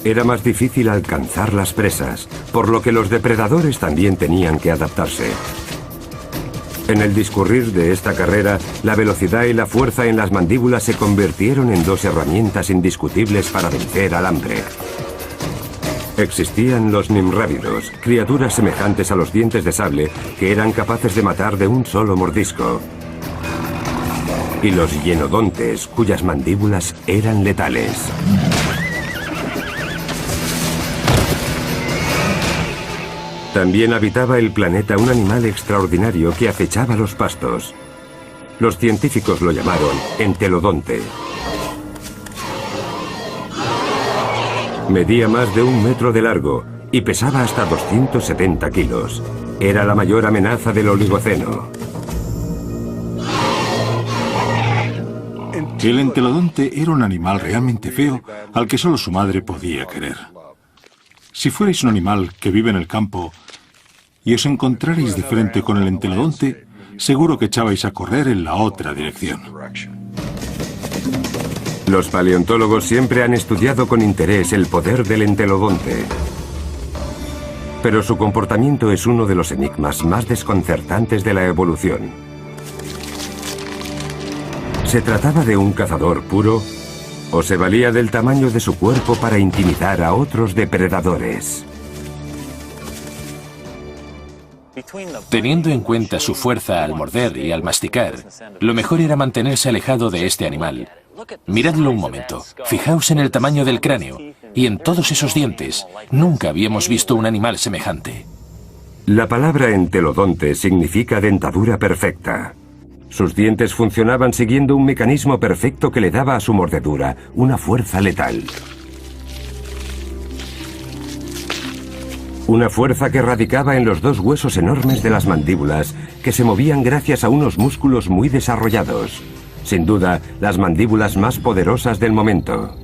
Era más difícil alcanzar las presas, por lo que los depredadores también tenían que adaptarse. En el discurrir de esta carrera, la velocidad y la fuerza en las mandíbulas se convirtieron en dos herramientas indiscutibles para vencer al hambre. Existían los nimrávidos, criaturas semejantes a los dientes de sable que eran capaces de matar de un solo mordisco. Y los hienodontes, cuyas mandíbulas eran letales. También habitaba el planeta un animal extraordinario que acechaba los pastos. Los científicos lo llamaron entelodonte. Medía más de 1 metro de largo y pesaba hasta 270 kilos. Era la mayor amenaza del Oligoceno. El entelodonte era un animal realmente feo al que solo su madre podía querer. Si fuerais un animal que vive en el campo y os encontrarais de frente con el entelodonte, seguro que echabais a correr en la otra dirección. Los paleontólogos siempre han estudiado con interés el poder del entelodonte. Pero su comportamiento es uno de los enigmas más desconcertantes de la evolución. ¿Se trataba de un cazador puro o se valía del tamaño de su cuerpo para intimidar a otros depredadores? Teniendo en cuenta su fuerza al morder y al masticar, lo mejor era mantenerse alejado de este animal. Miradlo un momento, fijaos en el tamaño del cráneo y en todos esos dientes. Nunca habíamos visto un animal semejante. La palabra entelodonte significa dentadura perfecta. Sus dientes funcionaban siguiendo un mecanismo perfecto que le daba a su mordedura una fuerza letal. Una fuerza que radicaba en los 2 huesos enormes de las mandíbulas, que se movían gracias a unos músculos muy desarrollados. Sin duda, las mandíbulas más poderosas del momento.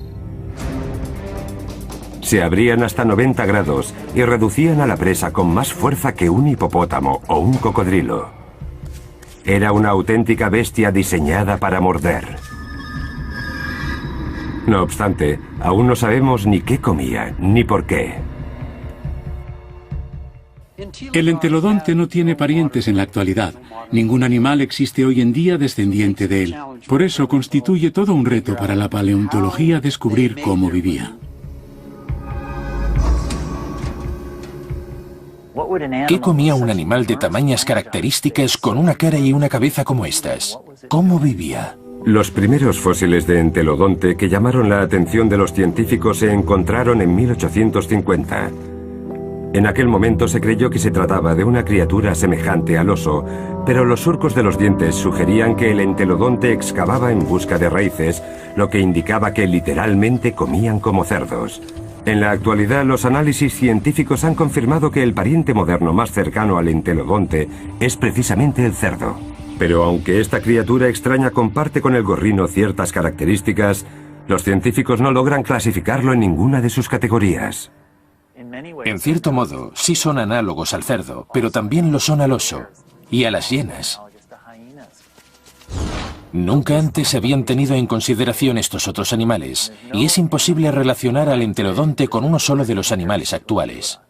Se abrían hasta 90 grados y reducían a la presa con más fuerza que un hipopótamo o un cocodrilo. Era una auténtica bestia diseñada para morder. No obstante, aún no sabemos ni qué comía, ni por qué. El entelodonte no tiene parientes en la actualidad. Ningún animal existe hoy en día descendiente de él. Por eso constituye todo un reto para la paleontología descubrir cómo vivía. ¿Qué comía un animal de tamañas características con una cara y una cabeza como estas? ¿Cómo vivía? Los primeros fósiles de entelodonte que llamaron la atención de los científicos se encontraron en 1850. En aquel momento se creyó que se trataba de una criatura semejante al oso, pero los surcos de los dientes sugerían que el entelodonte excavaba en busca de raíces, lo que indicaba que literalmente comían como cerdos. En la actualidad, los análisis científicos han confirmado que el pariente moderno más cercano al entelodonte es precisamente el cerdo. Pero aunque esta criatura extraña comparte con el gorrino ciertas características, los científicos no logran clasificarlo en ninguna de sus categorías. En cierto modo, sí son análogos al cerdo, pero también lo son al oso y a las hienas. Nunca antes se habían tenido en consideración estos otros animales, y es imposible relacionar al entelodonte con uno solo de los animales actuales.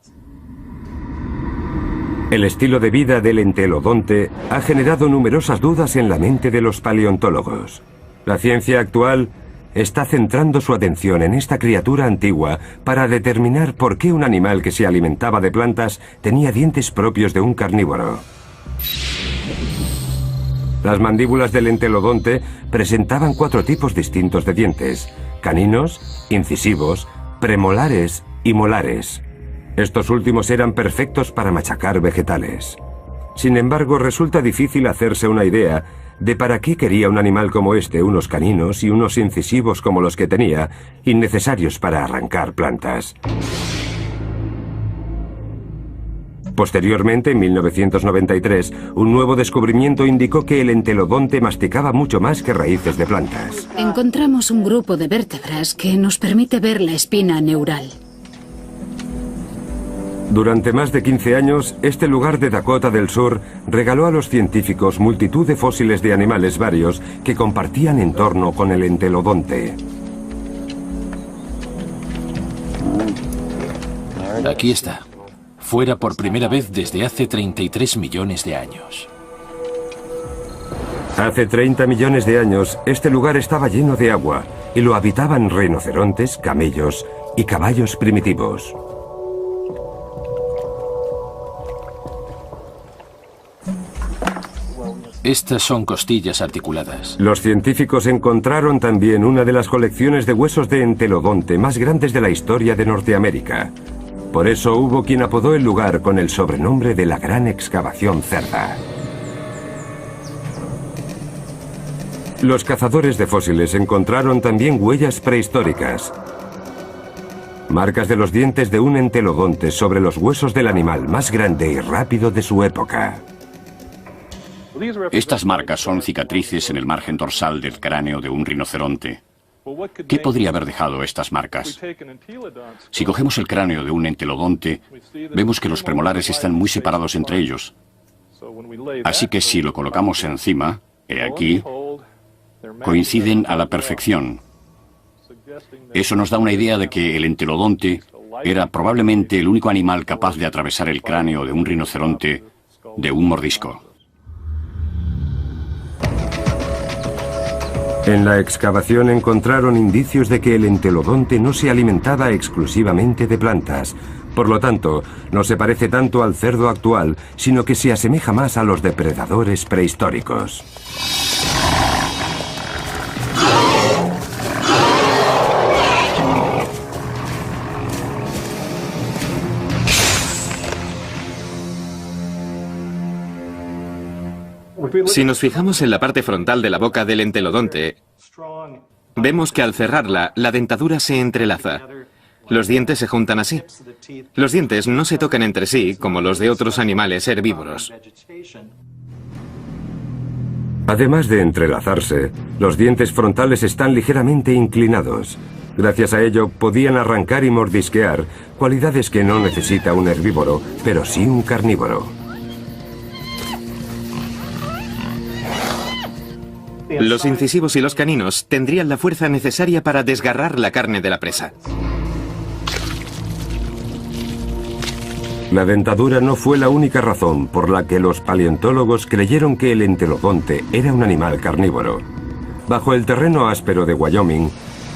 El estilo de vida del entelodonte ha generado numerosas dudas en la mente de los paleontólogos. La ciencia actual está centrando su atención en esta criatura antigua para determinar por qué un animal que se alimentaba de plantas tenía dientes propios de un carnívoro. Las mandíbulas del entelodonte presentaban 4 tipos distintos de dientes: caninos, incisivos, premolares y molares. Estos últimos eran perfectos para machacar vegetales. Sin embargo, resulta difícil hacerse una idea de para qué quería un animal como este unos caninos y unos incisivos como los que tenía, innecesarios para arrancar plantas. Posteriormente, en 1993, un nuevo descubrimiento indicó que el entelodonte masticaba mucho más que raíces de plantas. Encontramos un grupo de vértebras que nos permite ver la espina neural. Durante más de 15 años, este lugar de Dakota del Sur regaló a los científicos multitud de fósiles de animales varios que compartían entorno con el entelodonte. Aquí está. Fuera por primera vez desde hace 33 millones de años. Hace 30 millones de años, este lugar estaba lleno de agua y lo habitaban rinocerontes, camellos y caballos primitivos. Estas son costillas articuladas. Los científicos encontraron también una de las colecciones de huesos de entelodonte más grandes de la historia de Norteamérica. Por eso hubo quien apodó el lugar con el sobrenombre de la Gran Excavación Cerda. Los cazadores de fósiles encontraron también huellas prehistóricas. Marcas de los dientes de un entelodonte sobre los huesos del animal más grande y rápido de su época. Estas marcas son cicatrices en el margen dorsal del cráneo de un rinoceronte. ¿Qué podría haber dejado estas marcas? Si cogemos el cráneo de un entelodonte, vemos que los premolares están muy separados entre ellos. Así que si lo colocamos encima, he aquí, coinciden a la perfección. Eso nos da una idea de que el entelodonte era probablemente el único animal capaz de atravesar el cráneo de un rinoceronte de un mordisco. En la excavación encontraron indicios de que el entelodonte no se alimentaba exclusivamente de plantas. Por lo tanto, no se parece tanto al cerdo actual, sino que se asemeja más a los depredadores prehistóricos. Si nos fijamos en la parte frontal de la boca del entelodonte, vemos que al cerrarla, la dentadura se entrelaza. Los dientes se juntan así. Los dientes no se tocan entre sí como los de otros animales herbívoros. Además de entrelazarse, los dientes frontales están ligeramente inclinados. Gracias a ello podían arrancar y mordisquear, cualidades que no necesita un herbívoro, pero sí un carnívoro. Los incisivos y los caninos tendrían la fuerza necesaria para desgarrar la carne de la presa. La dentadura no fue la única razón por la que los paleontólogos creyeron que el entelodonte era un animal carnívoro. Bajo el terreno áspero de Wyoming,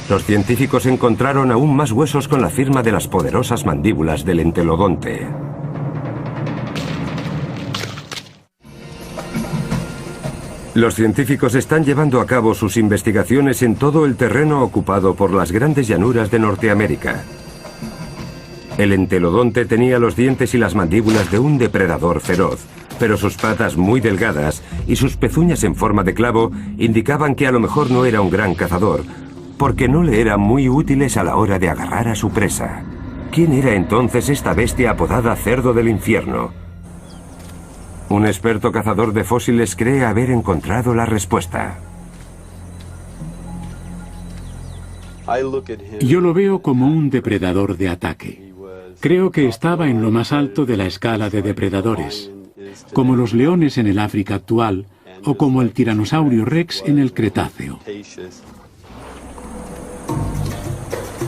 los científicos encontraron aún más huesos con la firma de las poderosas mandíbulas del entelodonte. Los científicos están llevando a cabo sus investigaciones en todo el terreno ocupado por las grandes llanuras de Norteamérica. El entelodonte tenía los dientes y las mandíbulas de un depredador feroz, pero sus patas muy delgadas y sus pezuñas en forma de clavo indicaban que a lo mejor no era un gran cazador, porque no le eran muy útiles a la hora de agarrar a su presa. ¿Quién era entonces esta bestia apodada cerdo del infierno? Un experto cazador de fósiles cree haber encontrado la respuesta. Yo lo veo como un depredador de ataque. Creo que estaba en lo más alto de la escala de depredadores, como los leones en el África actual o como el tiranosaurio rex en el Cretáceo.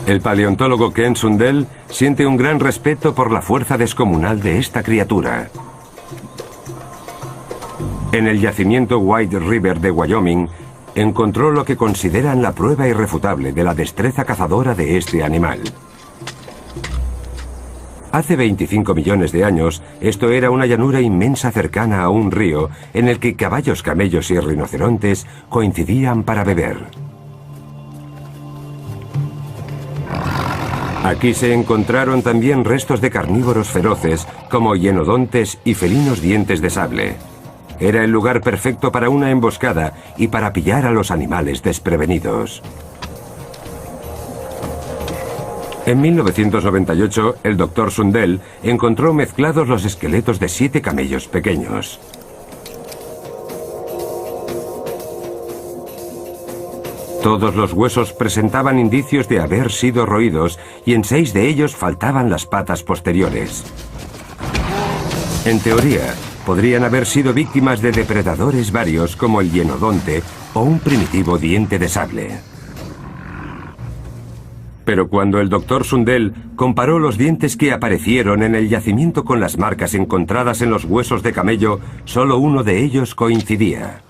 El paleontólogo Ken Sundell siente un gran respeto por la fuerza descomunal de esta criatura. En el yacimiento White River de Wyoming, encontró lo que consideran la prueba irrefutable de la destreza cazadora de este animal. Hace 25 millones de años, esto era una llanura inmensa cercana a un río en el que caballos, camellos y rinocerontes coincidían para beber. Aquí se encontraron también restos de carnívoros feroces como hienodontes y felinos dientes de sable. Era el lugar perfecto para una emboscada y para pillar a los animales desprevenidos. En 1998, el Dr. Sundell encontró mezclados los esqueletos de 7 camellos pequeños. Todos los huesos presentaban indicios de haber sido roídos y en 6 de ellos faltaban las patas posteriores. En teoría, podrían haber sido víctimas de depredadores varios como el hienodonte o un primitivo diente de sable. Pero cuando el Dr. Sundell comparó los dientes que aparecieron en el yacimiento con las marcas encontradas en los huesos de camello, solo uno de ellos coincidía.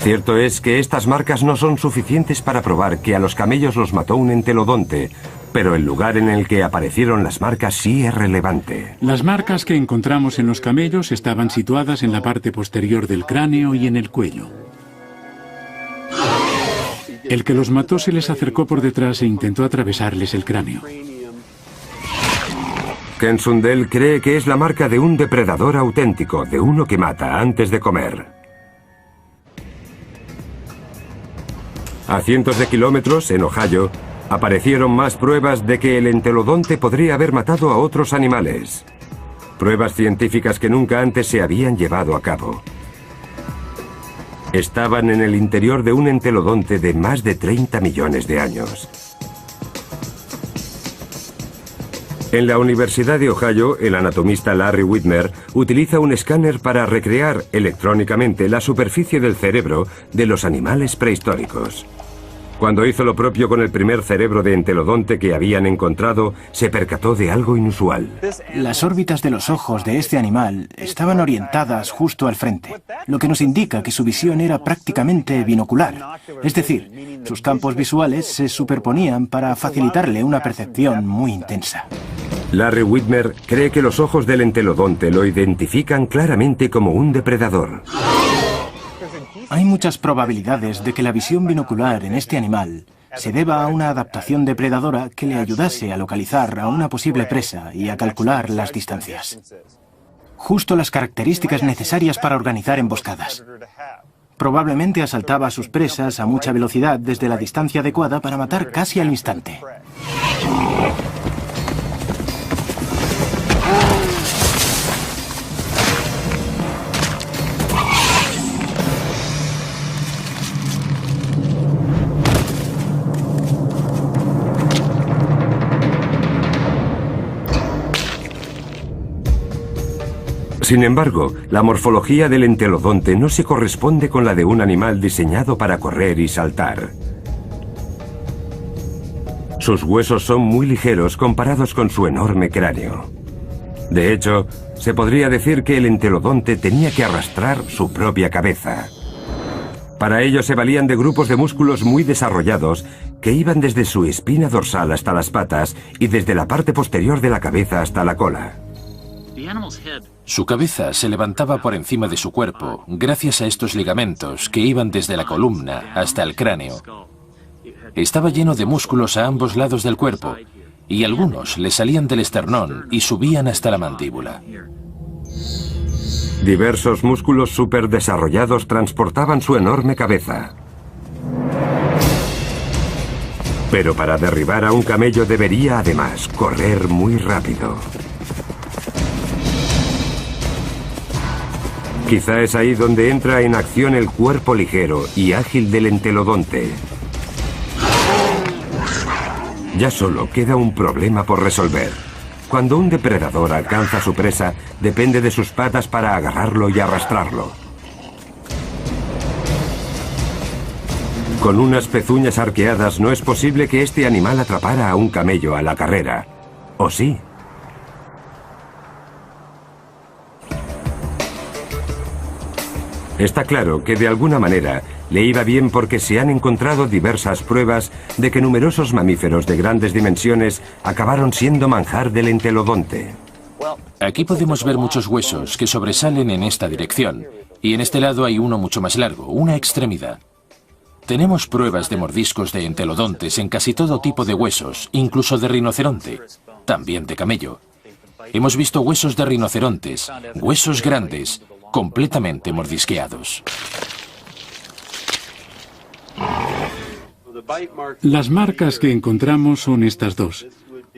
Cierto es que estas marcas no son suficientes para probar que a los camellos los mató un entelodonte, pero el lugar en el que aparecieron las marcas sí es relevante. Las marcas que encontramos en los camellos estaban situadas en la parte posterior del cráneo y en el cuello. El que los mató se les acercó por detrás e intentó atravesarles el cráneo. Ken Sundell cree que es la marca de un depredador auténtico, de uno que mata antes de comer. A cientos de kilómetros, en Ohio, aparecieron más pruebas de que el entelodonte podría haber matado a otros animales. Pruebas científicas que nunca antes se habían llevado a cabo. Estaban en el interior de un entelodonte de más de 30 millones de años. En la Universidad de Ohio, el anatomista Larry Whitmer utiliza un escáner para recrear electrónicamente la superficie del cerebro de los animales prehistóricos. Cuando hizo lo propio con el primer cerebro de entelodonte que habían encontrado, se percató de algo inusual. Las órbitas de los ojos de este animal estaban orientadas justo al frente, lo que nos indica que su visión era prácticamente binocular. Es decir, sus campos visuales se superponían para facilitarle una percepción muy intensa. Larry Whitmer cree que los ojos del entelodonte lo identifican claramente como un depredador. Hay muchas probabilidades de que la visión binocular en este animal se deba a una adaptación depredadora que le ayudase a localizar a una posible presa y a calcular las distancias. Justo las características necesarias para organizar emboscadas. Probablemente asaltaba a sus presas a mucha velocidad desde la distancia adecuada para matar casi al instante. Sin embargo, la morfología del entelodonte no se corresponde con la de un animal diseñado para correr y saltar. Sus huesos son muy ligeros comparados con su enorme cráneo. De hecho, se podría decir que el entelodonte tenía que arrastrar su propia cabeza. Para ello se valían de grupos de músculos muy desarrollados que iban desde su espina dorsal hasta las patas y desde la parte posterior de la cabeza hasta la cola. Su cabeza se levantaba por encima de su cuerpo gracias a estos ligamentos que iban desde la columna hasta el cráneo. Estaba lleno de músculos a ambos lados del cuerpo y algunos le salían del esternón y subían hasta la mandíbula. Diversos músculos superdesarrollados transportaban su enorme cabeza. Pero para derribar a un camello debería además correr muy rápido. Quizá es ahí donde entra en acción el cuerpo ligero y ágil del entelodonte. Ya solo queda un problema por resolver. Cuando un depredador alcanza a su presa, depende de sus patas para agarrarlo y arrastrarlo. Con unas pezuñas arqueadas no es posible que este animal atrapara a un camello a la carrera. ¿O sí? Está claro que de alguna manera le iba bien porque se han encontrado diversas pruebas de que numerosos mamíferos de grandes dimensiones acabaron siendo manjar del entelodonte. Aquí podemos ver muchos huesos que sobresalen en esta dirección, y en este lado hay uno mucho más largo, una extremidad. Tenemos pruebas de mordiscos de entelodontes en casi todo tipo de huesos, incluso de rinoceronte, también de camello. Hemos visto huesos de rinocerontes, huesos grandes, completamente mordisqueados. Las marcas que encontramos son estas dos.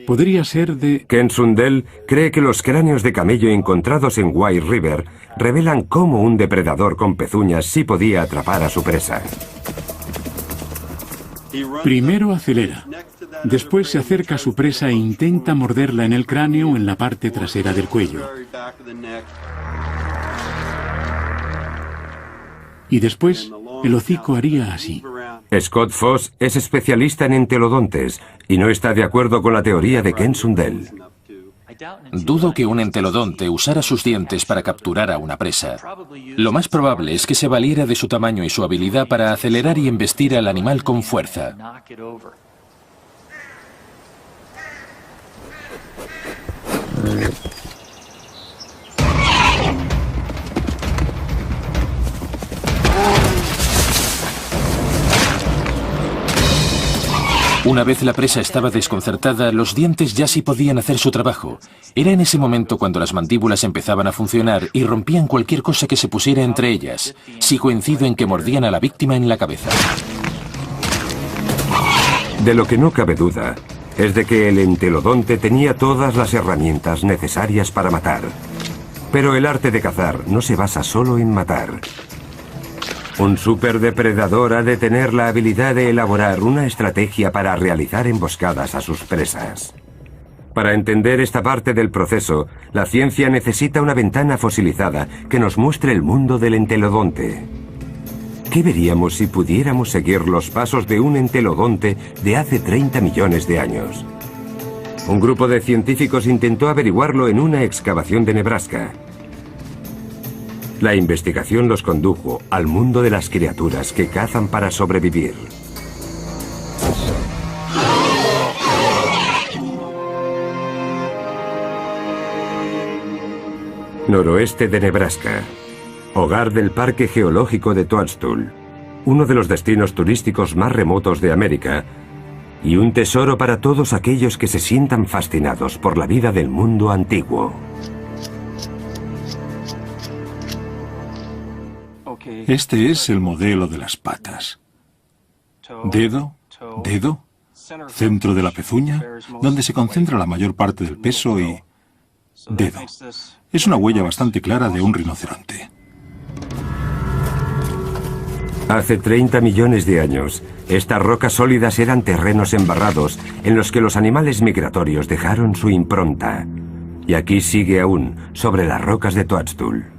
Podría ser de... Ken Sundell cree que los cráneos de camello encontrados en White River revelan cómo un depredador con pezuñas sí podía atrapar a su presa. Primero acelera. Después se acerca a su presa e intenta morderla en el cráneo o en la parte trasera del cuello. Y después, el hocico haría así. Scott Foss es especialista en entelodontes y no está de acuerdo con la teoría de Ken Sundell. Dudo que un entelodonte usara sus dientes para capturar a una presa. Lo más probable es que se valiera de su tamaño y su habilidad para acelerar y embestir al animal con fuerza. Una vez la presa estaba desconcertada, los dientes ya sí podían hacer su trabajo. Era en ese momento cuando las mandíbulas empezaban a funcionar y rompían cualquier cosa que se pusiera entre ellas. Sí coincido en que mordían a la víctima en la cabeza. De lo que no cabe duda es de que el entelodonte tenía todas las herramientas necesarias para matar. Pero el arte de cazar no se basa solo en matar. Un superdepredador ha de tener la habilidad de elaborar una estrategia para realizar emboscadas a sus presas. Para entender esta parte del proceso, la ciencia necesita una ventana fosilizada que nos muestre el mundo del entelodonte. ¿Qué veríamos si pudiéramos seguir los pasos de un entelodonte de hace 30 millones de años? Un grupo de científicos intentó averiguarlo en una excavación de Nebraska. La investigación los condujo al mundo de las criaturas que cazan para sobrevivir. Noroeste de Nebraska, hogar del Parque Geológico de Toadstool, uno de los destinos turísticos más remotos de América y un tesoro para todos aquellos que se sientan fascinados por la vida del mundo antiguo. Este es el modelo de las patas. Dedo, dedo, centro de la pezuña, donde se concentra la mayor parte del peso, y dedo. Es una huella bastante clara de un rinoceronte. Hace 30 millones de años, estas rocas sólidas eran terrenos embarrados en los que los animales migratorios dejaron su impronta. Y aquí sigue aún, sobre las rocas de Toadstool.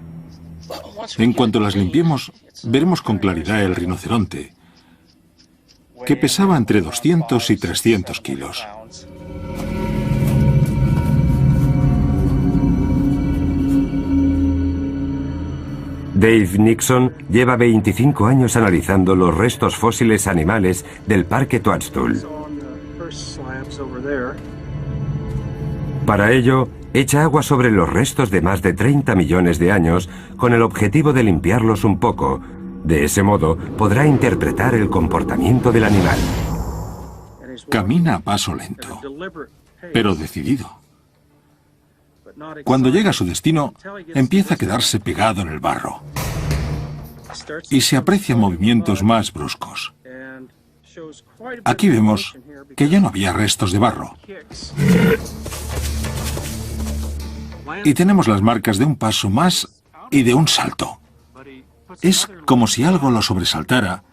En cuanto las limpiemos, veremos con claridad el rinoceronte, que pesaba entre 200 y 300 kilos. Dave Nixon lleva 25 años analizando los restos fósiles animales del Parque Toadstool. Para ello, echa agua sobre los restos de más de 30 millones de años con el objetivo de limpiarlos un poco. De ese modo, podrá interpretar el comportamiento del animal. Camina a paso lento, pero decidido. Cuando llega a su destino, empieza a quedarse pegado en el barro y se aprecian movimientos más bruscos. Aquí vemos que ya no había restos de barro. Y tenemos las marcas de un paso más y de un salto. Es como si algo lo sobresaltara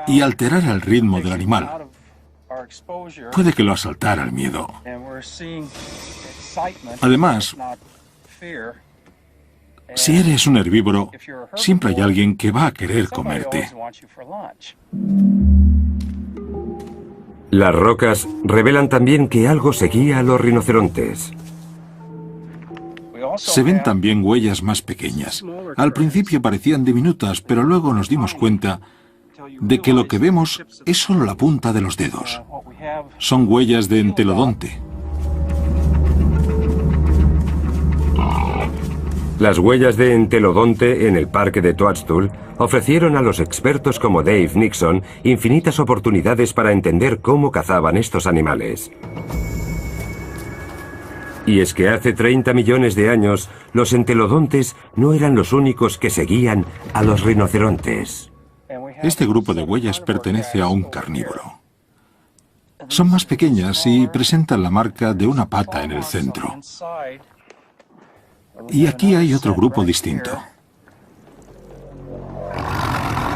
y alterara el ritmo del animal. Puede que lo asaltara el miedo. Además, si eres un herbívoro, siempre hay alguien que va a querer comerte. Las rocas revelan también que algo seguía a los rinocerontes. Se ven también huellas más pequeñas. Al principio parecían diminutas, pero luego nos dimos cuenta de que lo que vemos es solo la punta de los dedos. Son huellas de entelodonte. Las huellas de entelodonte en el parque de Toadstool ofrecieron a los expertos como Dave Nixon infinitas oportunidades para entender cómo cazaban estos animales. Y es que hace 30 millones de años, los entelodontes no eran los únicos que seguían a los rinocerontes. Este grupo de huellas pertenece a un carnívoro. Son más pequeñas y presentan la marca de una pata en el centro. Y aquí hay otro grupo distinto.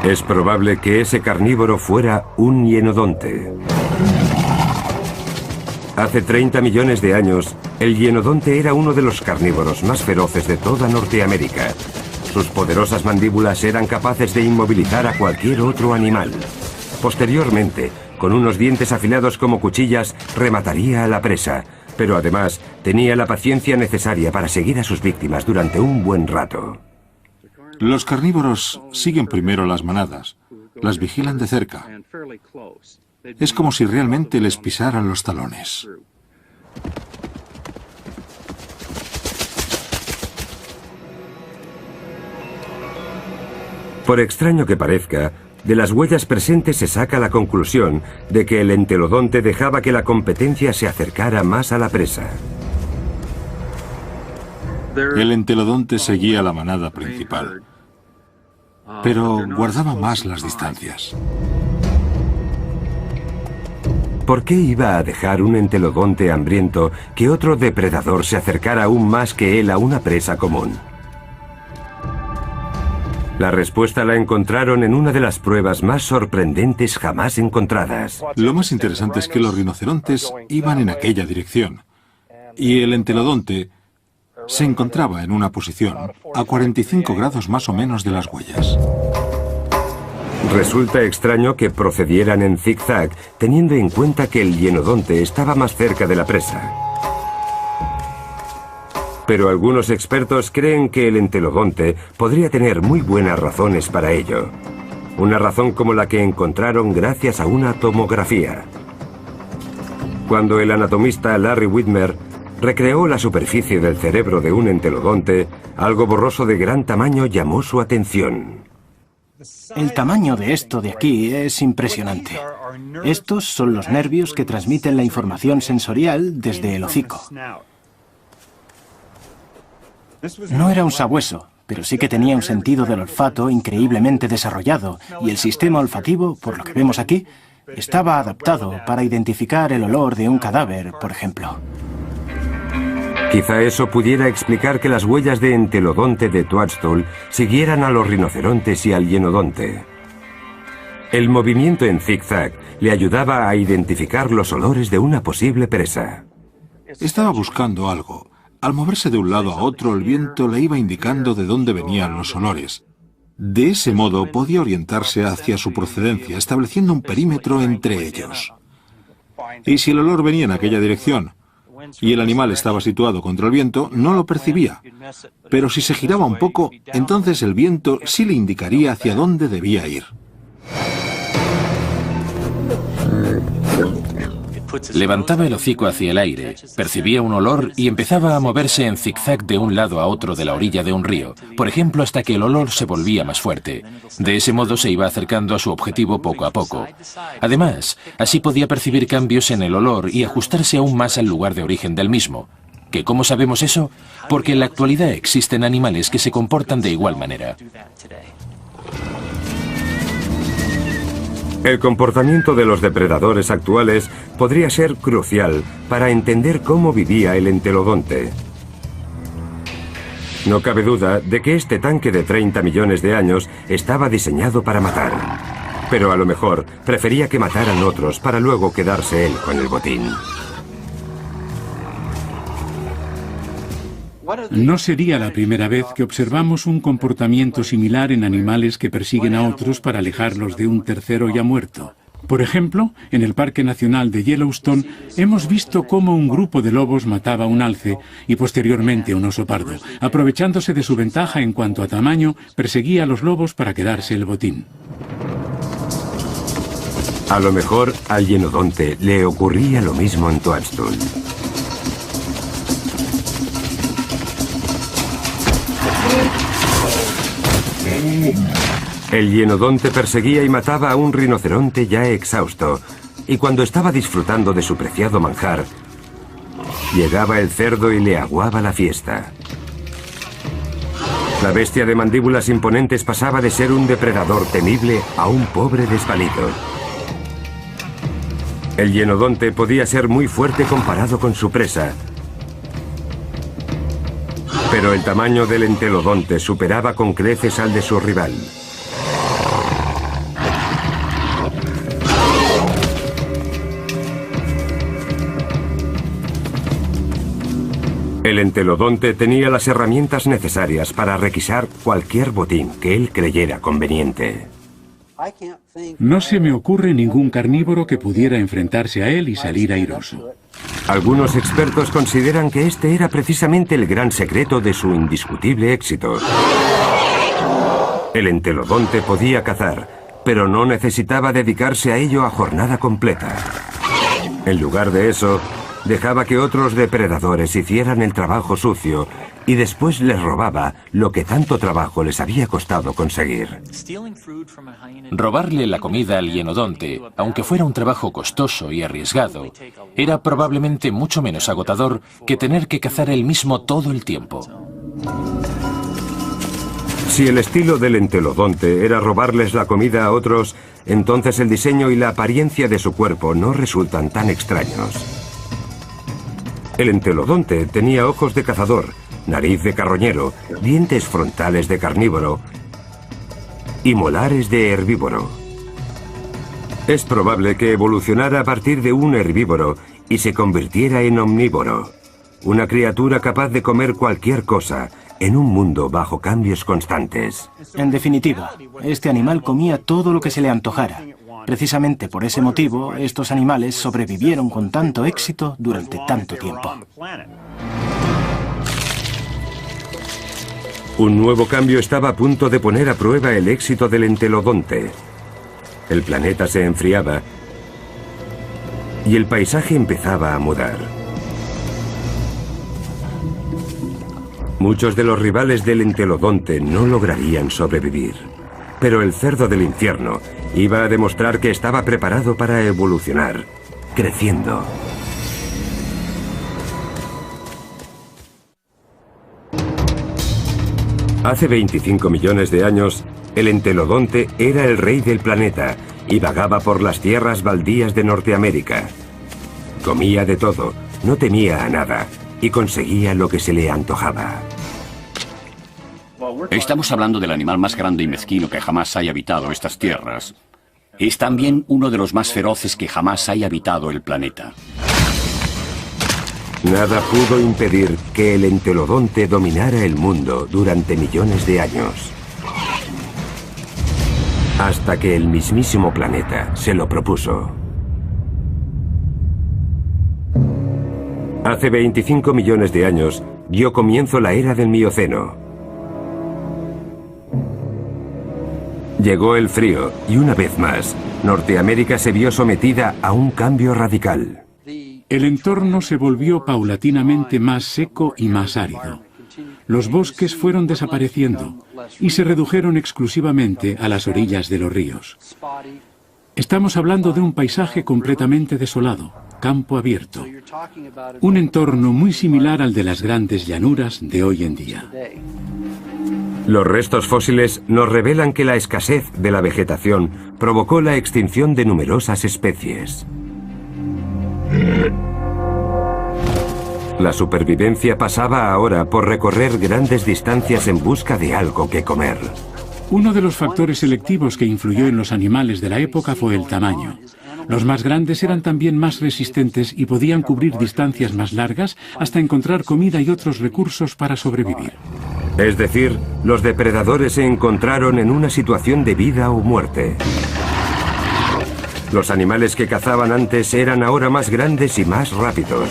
Es probable que ese carnívoro fuera un hienodonte. Hace 30 millones de años, el hienodonte era uno de los carnívoros más feroces de toda Norteamérica. Sus poderosas mandíbulas eran capaces de inmovilizar a cualquier otro animal. Posteriormente, con unos dientes afilados como cuchillas, remataría a la presa, pero además tenía la paciencia necesaria para seguir a sus víctimas durante un buen rato. Los carnívoros siguen primero las manadas, las vigilan de cerca. Es como si realmente les pisaran los talones. Por extraño que parezca, de las huellas presentes se saca la conclusión de que el entelodonte dejaba que la competencia se acercara más a la presa. El entelodonte seguía la manada principal, pero guardaba más las distancias. ¿Por qué iba a dejar un entelodonte hambriento que otro depredador se acercara aún más que él a una presa común? La respuesta la encontraron en una de las pruebas más sorprendentes jamás encontradas. Lo más interesante es que los rinocerontes iban en aquella dirección y el entelodonte se encontraba en una posición a 45 grados más o menos de las huellas. Resulta extraño que procedieran en zigzag, teniendo en cuenta que el hienodonte estaba más cerca de la presa. Pero algunos expertos creen que el entelodonte podría tener muy buenas razones para ello. Una razón como la que encontraron gracias a una tomografía. Cuando el anatomista Larry Widmer recreó la superficie del cerebro de un entelodonte, algo borroso de gran tamaño llamó su atención. El tamaño de esto de aquí es impresionante. Estos son los nervios que transmiten la información sensorial desde el hocico. No era un sabueso, pero sí que tenía un sentido del olfato increíblemente desarrollado, y el sistema olfativo, por lo que vemos aquí, estaba adaptado para identificar el olor de un cadáver, por ejemplo. Quizá eso pudiera explicar que las huellas de entelodonte de Toadstool siguieran a los rinocerontes y al hienodonte. El movimiento en zigzag le ayudaba a identificar los olores de una posible presa. Estaba buscando algo. Al moverse de un lado a otro, el viento le iba indicando de dónde venían los olores. De ese modo podía orientarse hacia su procedencia, estableciendo un perímetro entre ellos. Y si el olor venía en aquella dirección y el animal estaba situado contra el viento, no lo percibía. Pero si se giraba un poco, entonces el viento sí le indicaría hacia dónde debía ir. Levantaba el hocico hacia el aire, percibía un olor y empezaba a moverse en zigzag de un lado a otro de la orilla de un río, por ejemplo, hasta que el olor se volvía más fuerte. De ese modo se iba acercando a su objetivo poco a poco. Además, así podía percibir cambios en el olor y ajustarse aún más al lugar de origen del mismo. ¿Que cómo sabemos eso? Porque en la actualidad existen animales que se comportan de igual manera. El comportamiento de los depredadores actuales podría ser crucial para entender cómo vivía el entelodonte. No cabe duda de que este tanque de 30 millones de años estaba diseñado para matar. Pero a lo mejor prefería que mataran otros para luego quedarse él con el botín. No sería la primera vez que observamos un comportamiento similar en animales que persiguen a otros para alejarlos de un tercero ya muerto. Por ejemplo, en el Parque Nacional de Yellowstone hemos visto cómo un grupo de lobos mataba a un alce y posteriormente a un oso pardo. Aprovechándose de su ventaja en cuanto a tamaño, perseguía a los lobos para quedarse el botín. A lo mejor al hienodonte le ocurría lo mismo en Toadstool. El hienodonte perseguía y mataba a un rinoceronte ya exhausto, y cuando estaba disfrutando de su preciado manjar, llegaba el cerdo y le aguaba la fiesta. La bestia de mandíbulas imponentes pasaba de ser un depredador temible a un pobre desvalido. El hienodonte podía ser muy fuerte comparado con su presa, pero el tamaño del entelodonte superaba con creces al de su rival. El entelodonte tenía las herramientas necesarias para requisar cualquier botín que él creyera conveniente. No se me ocurre ningún carnívoro que pudiera enfrentarse a él y salir airoso. Algunos expertos consideran que este era precisamente el gran secreto de su indiscutible éxito. El entelodonte podía cazar, pero no necesitaba dedicarse a ello a jornada completa. En lugar de eso, dejaba que otros depredadores hicieran el trabajo sucio y después les robaba lo que tanto trabajo les había costado conseguir. Robarle la comida al hienodonte, aunque fuera un trabajo costoso y arriesgado, era probablemente mucho menos agotador que tener que cazar él mismo todo el tiempo. Si el estilo del entelodonte era robarles la comida a otros, entonces el diseño y la apariencia de su cuerpo no resultan tan extraños. El entelodonte tenía ojos de cazador, nariz de carroñero, dientes frontales de carnívoro y molares de herbívoro. Es probable que evolucionara a partir de un herbívoro y se convirtiera en omnívoro, una criatura capaz de comer cualquier cosa en un mundo bajo cambios constantes. En definitiva, este animal comía todo lo que se le antojara. Precisamente por ese motivo, estos animales sobrevivieron con tanto éxito durante tanto tiempo. Un nuevo cambio estaba a punto de poner a prueba el éxito del entelodonte. El planeta se enfriaba y el paisaje empezaba a mudar. Muchos de los rivales del entelodonte no lograrían sobrevivir, pero el cerdo del infierno iba a demostrar que estaba preparado para evolucionar, creciendo. Hace 25 millones de años, el entelodonte era el rey del planeta y vagaba por las tierras baldías de Norteamérica. Comía de todo, no temía a nada y conseguía lo que se le antojaba. Estamos hablando del animal más grande y mezquino que jamás haya habitado estas tierras. Es también uno de los más feroces que jamás haya habitado el planeta. Nada pudo impedir que el entelodonte dominara el mundo durante millones de años. Hasta que el mismísimo planeta se lo propuso. Hace 25 millones de años dio comienzo la era del Mioceno. Llegó el frío y una vez más, Norteamérica se vio sometida a un cambio radical. El entorno se volvió paulatinamente más seco y más árido. Los bosques fueron desapareciendo y se redujeron exclusivamente a las orillas de los ríos. Estamos hablando de un paisaje completamente desolado, campo abierto. Un entorno muy similar al de las grandes llanuras de hoy en día. Los restos fósiles nos revelan que la escasez de la vegetación provocó la extinción de numerosas especies. La supervivencia pasaba ahora por recorrer grandes distancias en busca de algo que comer. Uno de los factores selectivos que influyó en los animales de la época fue el tamaño. Los más grandes eran también más resistentes y podían cubrir distancias más largas hasta encontrar comida y otros recursos para sobrevivir. Es decir, los depredadores se encontraron en una situación de vida o muerte. Los animales que cazaban antes eran ahora más grandes y más rápidos.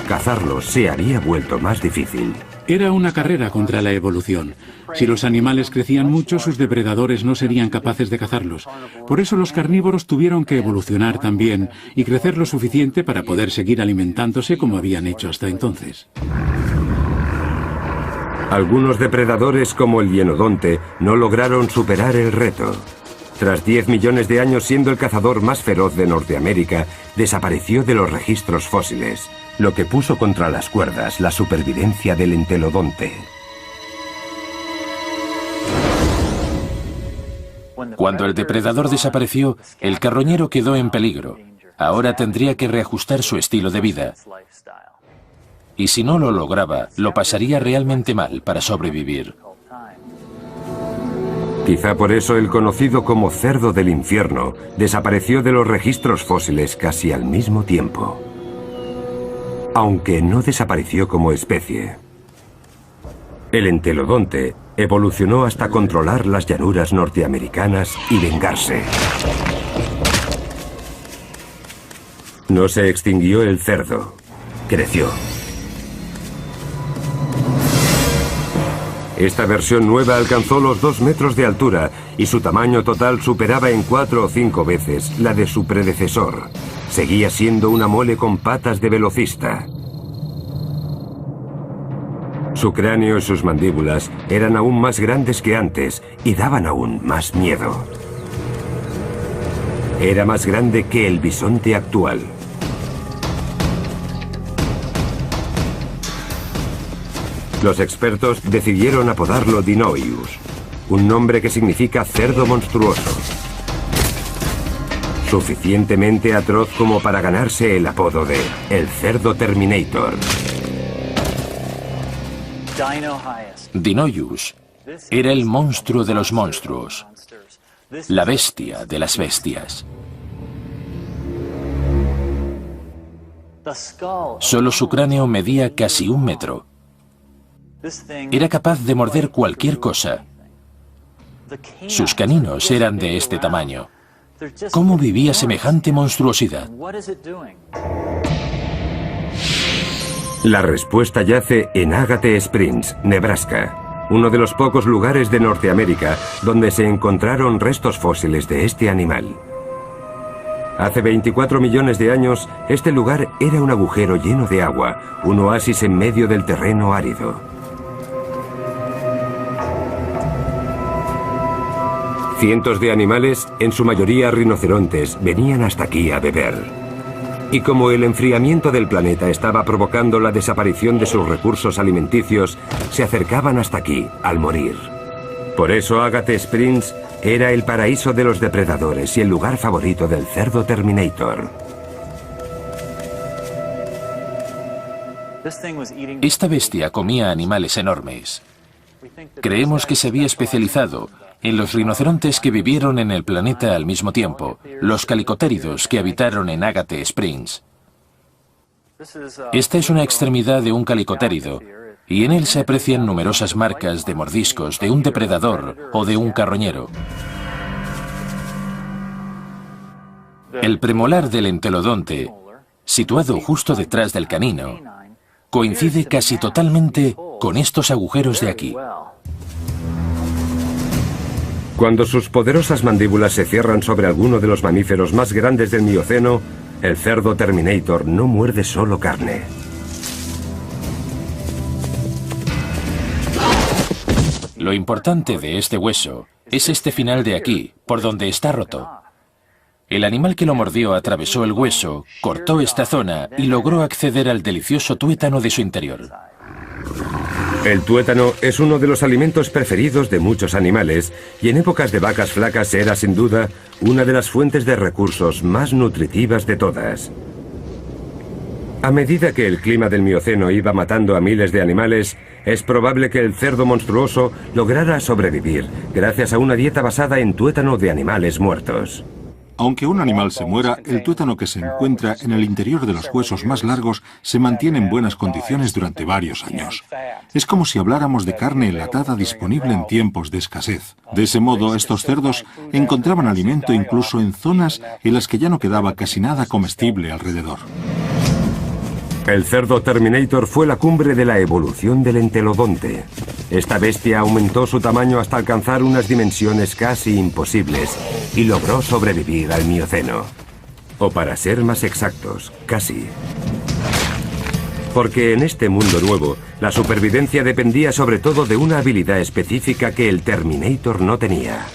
Cazarlos se había vuelto más difícil. Era una carrera contra la evolución. Si los animales crecían mucho, sus depredadores no serían capaces de cazarlos. Por eso los carnívoros tuvieron que evolucionar también y crecer lo suficiente para poder seguir alimentándose como habían hecho hasta entonces. Algunos depredadores, como el hienodonte, no lograron superar el reto. Tras 10 millones de años siendo el cazador más feroz de Norteamérica, desapareció de los registros fósiles, lo que puso contra las cuerdas la supervivencia del entelodonte. Cuando el depredador desapareció, el carroñero quedó en peligro. Ahora tendría que reajustar su estilo de vida. Y si no lo lograba, lo pasaría realmente mal para sobrevivir. Quizá por eso el conocido como cerdo del infierno desapareció de los registros fósiles casi al mismo tiempo. Aunque no desapareció como especie. El entelodonte evolucionó hasta controlar las llanuras norteamericanas y vengarse. No se extinguió el cerdo, creció. Esta versión nueva alcanzó los 2 metros de altura y su tamaño total superaba en 4 o 5 veces la de su predecesor. Seguía siendo una mole con patas de velocista. Su cráneo y sus mandíbulas eran aún más grandes que antes y daban aún más miedo. Era más grande que el bisonte actual. Los expertos decidieron apodarlo Dinoius, un nombre que significa cerdo monstruoso. Suficientemente atroz como para ganarse el apodo de el cerdo Terminator. Dinoius era el monstruo de los monstruos, la bestia de las bestias. Solo su cráneo medía casi 1 metro. Era capaz de morder cualquier cosa. Sus caninos eran de este tamaño. ¿Cómo vivía semejante monstruosidad? La respuesta yace en Agate Springs, Nebraska, uno de los pocos lugares de Norteamérica donde se encontraron restos fósiles de este animal. Hace 24 millones de años, este lugar era un agujero lleno de agua, un oasis en medio del terreno árido. Cientos de animales, en su mayoría rinocerontes, venían hasta aquí a beber. Y como el enfriamiento del planeta estaba provocando la desaparición de sus recursos alimenticios, se acercaban hasta aquí, al morir. Por eso Agate Springs era el paraíso de los depredadores y el lugar favorito del cerdo Terminator. Esta bestia comía animales enormes. Creemos que se había especializado en los rinocerontes que vivieron en el planeta al mismo tiempo, los calicotéridos que habitaron en Agate Springs. Esta es una extremidad de un calicotérido, y en él se aprecian numerosas marcas de mordiscos de un depredador o de un carroñero. El premolar del entelodonte, situado justo detrás del canino, coincide casi totalmente con estos agujeros de aquí. Cuando sus poderosas mandíbulas se cierran sobre alguno de los mamíferos más grandes del Mioceno, el cerdo Terminator no muerde solo carne. Lo importante de este hueso es este final de aquí, por donde está roto. El animal que lo mordió atravesó el hueso, cortó esta zona y logró acceder al delicioso tuétano de su interior. El tuétano es uno de los alimentos preferidos de muchos animales y en épocas de vacas flacas era sin duda una de las fuentes de recursos más nutritivas de todas. A medida que el clima del Mioceno iba matando a miles de animales, es probable que el cerdo monstruoso lograra sobrevivir gracias a una dieta basada en tuétano de animales muertos. Aunque un animal se muera, el tuétano que se encuentra en el interior de los huesos más largos se mantiene en buenas condiciones durante varios años. Es como si habláramos de carne enlatada disponible en tiempos de escasez. De ese modo, estos cerdos encontraban alimento incluso en zonas en las que ya no quedaba casi nada comestible alrededor. El cerdo Terminator fue la cumbre de la evolución del entelodonte. Esta bestia aumentó su tamaño hasta alcanzar unas dimensiones casi imposibles y logró sobrevivir al Mioceno. O para ser más exactos, casi. Porque en este mundo nuevo, la supervivencia dependía sobre todo de una habilidad específica que el Terminator no tenía.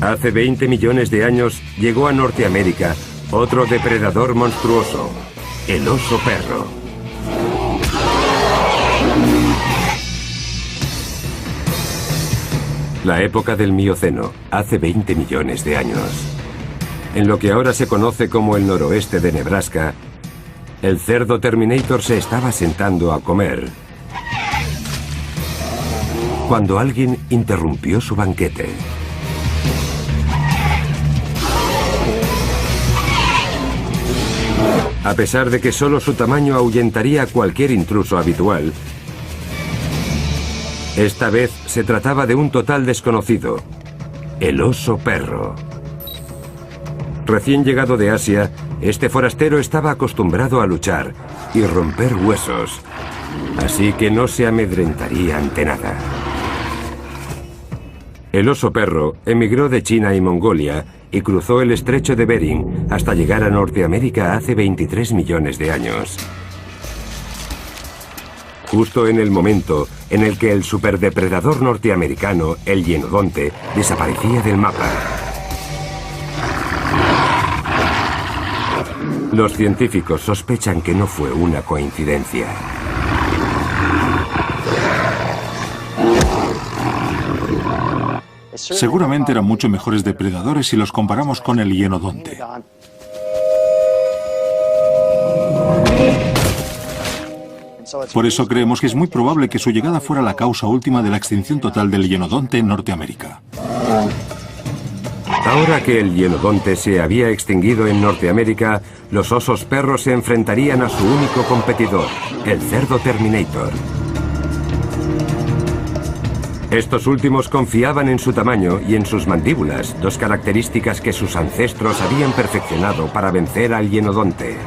Hace 20 millones de años llegó a Norteamérica otro depredador monstruoso, el oso perro. La época del Mioceno, hace 20 millones de años. En lo que ahora se conoce como el noroeste de Nebraska, el cerdo Terminator se estaba sentando a comer cuando alguien interrumpió su banquete. A pesar de que solo su tamaño ahuyentaría a cualquier intruso habitual, Esta vez se trataba de un total desconocido, el oso perro. Recién llegado de Asia, este forastero estaba acostumbrado a luchar y romper huesos, así que no se amedrentaría ante nada. El oso perro emigró de China y Mongolia y cruzó el estrecho de Bering hasta llegar a Norteamérica hace 23 millones de años. Justo en el momento en el que el superdepredador norteamericano, el hienodonte, desaparecía del mapa. Los científicos sospechan que no fue una coincidencia. Seguramente eran mucho mejores depredadores si los comparamos con el hienodonte. Por eso creemos que es muy probable que su llegada fuera la causa última de la extinción total del hienodonte en Norteamérica. Ahora que el hienodonte se había extinguido en Norteamérica, los osos perros se enfrentarían a su único competidor, el cerdo Terminator. Estos últimos confiaban en su tamaño y en sus mandíbulas, dos características que sus ancestros habían perfeccionado para vencer al hienodonte.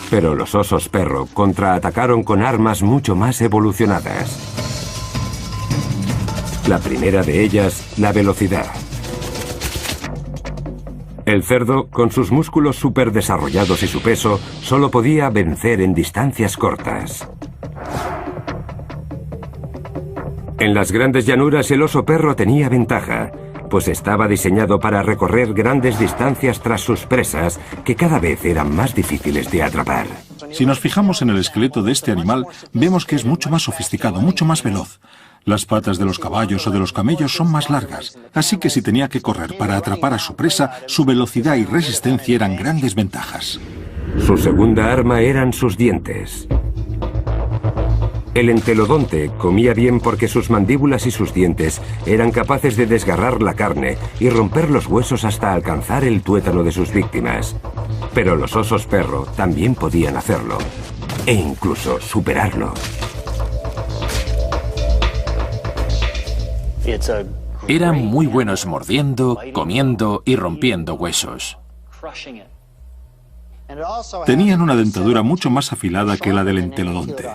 Pero los osos perro contraatacaron con armas mucho más evolucionadas. La primera de ellas, la velocidad. El cerdo, con sus músculos superdesarrollados y su peso, solo podía vencer en distancias cortas. En las grandes llanuras el oso perro tenía ventaja, pues estaba diseñado para recorrer grandes distancias tras sus presas, que cada vez eran más difíciles de atrapar. Si nos fijamos en el esqueleto de este animal, vemos que es mucho más sofisticado, mucho más veloz. Las patas de los caballos o de los camellos son más largas, así que si tenía que correr para atrapar a su presa, su velocidad y resistencia eran grandes ventajas. Su segunda arma eran sus dientes. El entelodonte comía bien porque sus mandíbulas y sus dientes eran capaces de desgarrar la carne y romper los huesos hasta alcanzar el tuétano de sus víctimas. Pero los osos perro también podían hacerlo, e incluso superarlo. Eran muy buenos mordiendo, comiendo y rompiendo huesos. Tenían una dentadura mucho más afilada que la del entelodonte.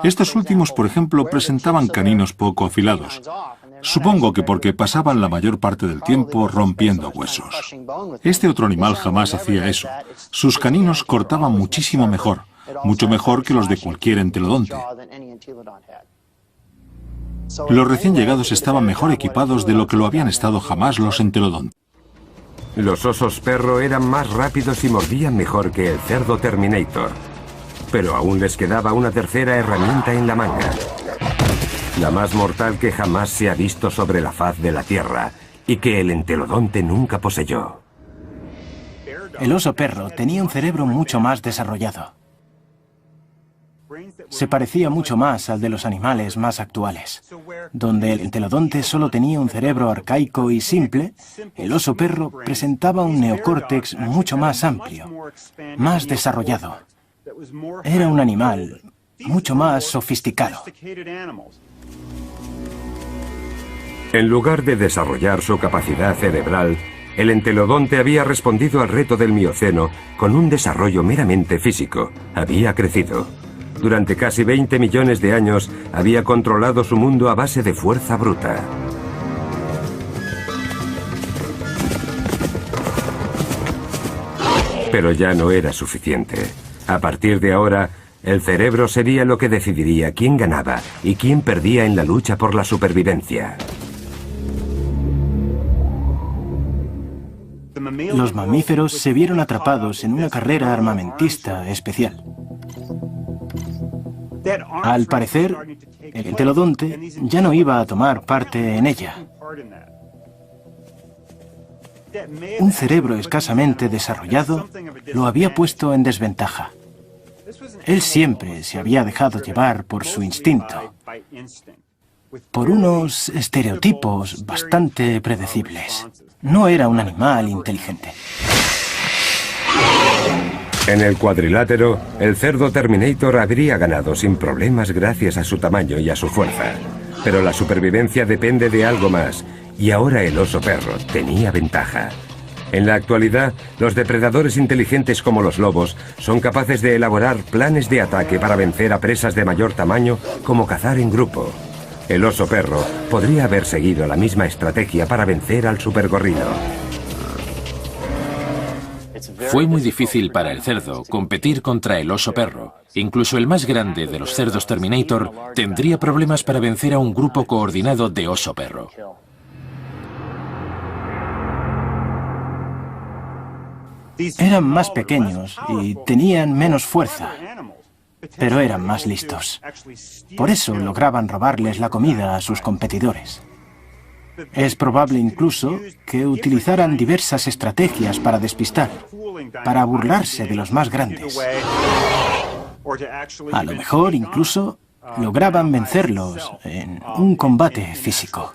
Estos últimos, por ejemplo, presentaban caninos poco afilados. Supongo que porque pasaban la mayor parte del tiempo rompiendo huesos. Este otro animal jamás hacía eso. Sus caninos cortaban muchísimo mejor, mucho mejor que los de cualquier entelodonte. Los recién llegados estaban mejor equipados de lo que lo habían estado jamás los entelodontes. Los osos perro eran más rápidos y mordían mejor que el cerdo Terminator. Pero aún les quedaba una tercera herramienta en la manga. La más mortal que jamás se ha visto sobre la faz de la Tierra y que el entelodonte nunca poseyó. El oso perro tenía un cerebro mucho más desarrollado. Se parecía mucho más al de los animales más actuales. Donde el entelodonte solo tenía un cerebro arcaico y simple, el oso perro presentaba un neocórtex mucho más amplio, más desarrollado. Era un animal mucho más sofisticado. En lugar de desarrollar su capacidad cerebral, el entelodonte había respondido al reto del Mioceno con un desarrollo meramente físico. Había crecido. Durante casi 20 millones de años había controlado su mundo a base de fuerza bruta. Pero ya no era suficiente. A partir de ahora, el cerebro sería lo que decidiría quién ganaba y quién perdía en la lucha por la supervivencia. Los mamíferos se vieron atrapados en una carrera armamentista especial. Al parecer, el entelodonte ya no iba a tomar parte en ella. Un cerebro escasamente desarrollado lo había puesto en desventaja. Él siempre se había dejado llevar por su instinto, por unos estereotipos bastante predecibles. No era un animal inteligente. En el cuadrilátero, el cerdo Terminator habría ganado sin problemas gracias a su tamaño y a su fuerza. Pero la supervivencia depende de algo más, y ahora el oso perro tenía ventaja. En la actualidad, los depredadores inteligentes como los lobos son capaces de elaborar planes de ataque para vencer a presas de mayor tamaño, como cazar en grupo. El oso perro podría haber seguido la misma estrategia para vencer al supergorrino. Fue muy difícil para el cerdo competir contra el oso perro. Incluso el más grande de los cerdos Terminator tendría problemas para vencer a un grupo coordinado de oso perro. Eran más pequeños y tenían menos fuerza, pero eran más listos. Por eso lograban robarles la comida a sus competidores. Es probable incluso que utilizaran diversas estrategias para despistar, para burlarse de los más grandes. A lo mejor incluso lograban vencerlos en un combate físico.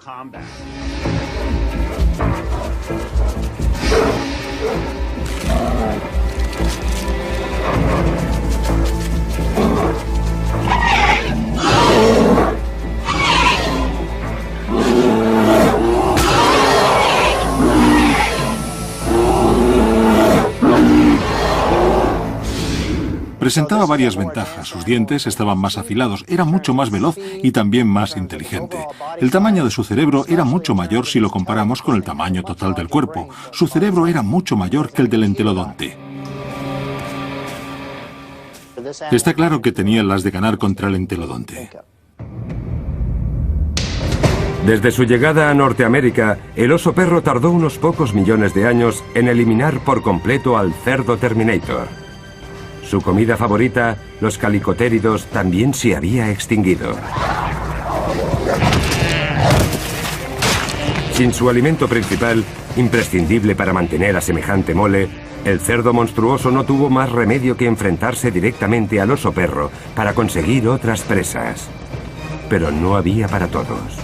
Presentaba varias ventajas. Sus dientes estaban más afilados, era mucho más veloz y también más inteligente. El tamaño de su cerebro era mucho mayor si lo comparamos con el tamaño total del cuerpo. Su cerebro era mucho mayor que el del entelodonte. Está claro que tenía las de ganar contra el entelodonte. Desde su llegada a Norteamérica, el oso perro tardó unos pocos millones de años en eliminar por completo al cerdo Terminator. Su comida favorita, los calicotéridos, también se había extinguido. Sin su alimento principal, imprescindible para mantener a semejante mole, el cerdo monstruoso no tuvo más remedio que enfrentarse directamente al oso perro para conseguir otras presas. Pero no había para todos.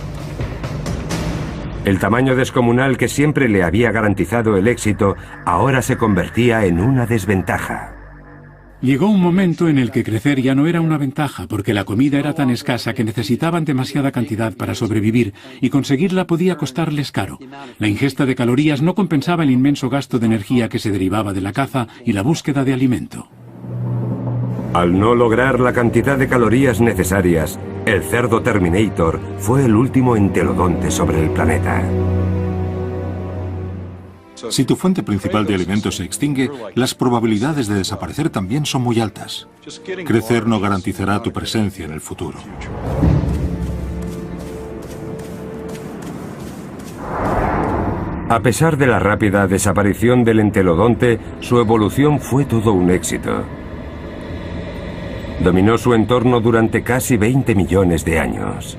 El tamaño descomunal que siempre le había garantizado el éxito ahora se convertía en una desventaja. Llegó un momento en el que crecer ya no era una ventaja, porque la comida era tan escasa que necesitaban demasiada cantidad para sobrevivir, y conseguirla podía costarles caro. La ingesta de calorías no compensaba el inmenso gasto de energía que se derivaba de la caza y la búsqueda de alimento. Al no lograr la cantidad de calorías necesarias, el cerdo Terminator fue el último entelodonte sobre el planeta. Si tu fuente principal de alimento se extingue, las probabilidades de desaparecer también son muy altas. Crecer no garantizará tu presencia en el futuro. A pesar de la rápida desaparición del entelodonte, su evolución fue todo un éxito. Dominó su entorno durante casi 20 millones de años.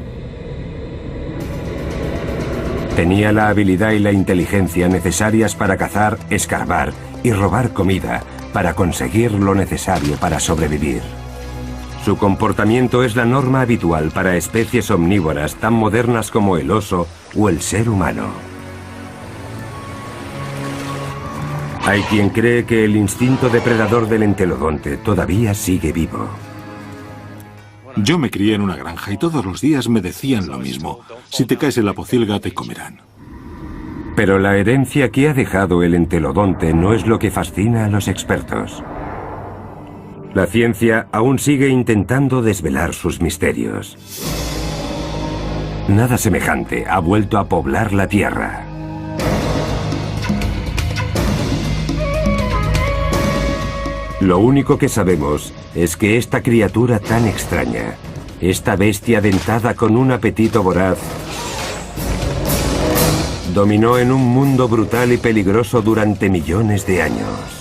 Tenía la habilidad y la inteligencia necesarias para cazar, escarbar y robar comida para conseguir lo necesario para sobrevivir. Su comportamiento es la norma habitual para especies omnívoras tan modernas como el oso o el ser humano. Hay quien cree que el instinto depredador del entelodonte todavía sigue vivo. Yo me crié en una granja y todos los días me decían lo mismo. Si te caes en la pocilga, te comerán. Pero la herencia que ha dejado el entelodonte no es lo que fascina a los expertos. La ciencia aún sigue intentando desvelar sus misterios. Nada semejante ha vuelto a poblar la Tierra. Lo único que sabemos es que esta criatura tan extraña, esta bestia dentada con un apetito voraz, dominó en un mundo brutal y peligroso durante millones de años.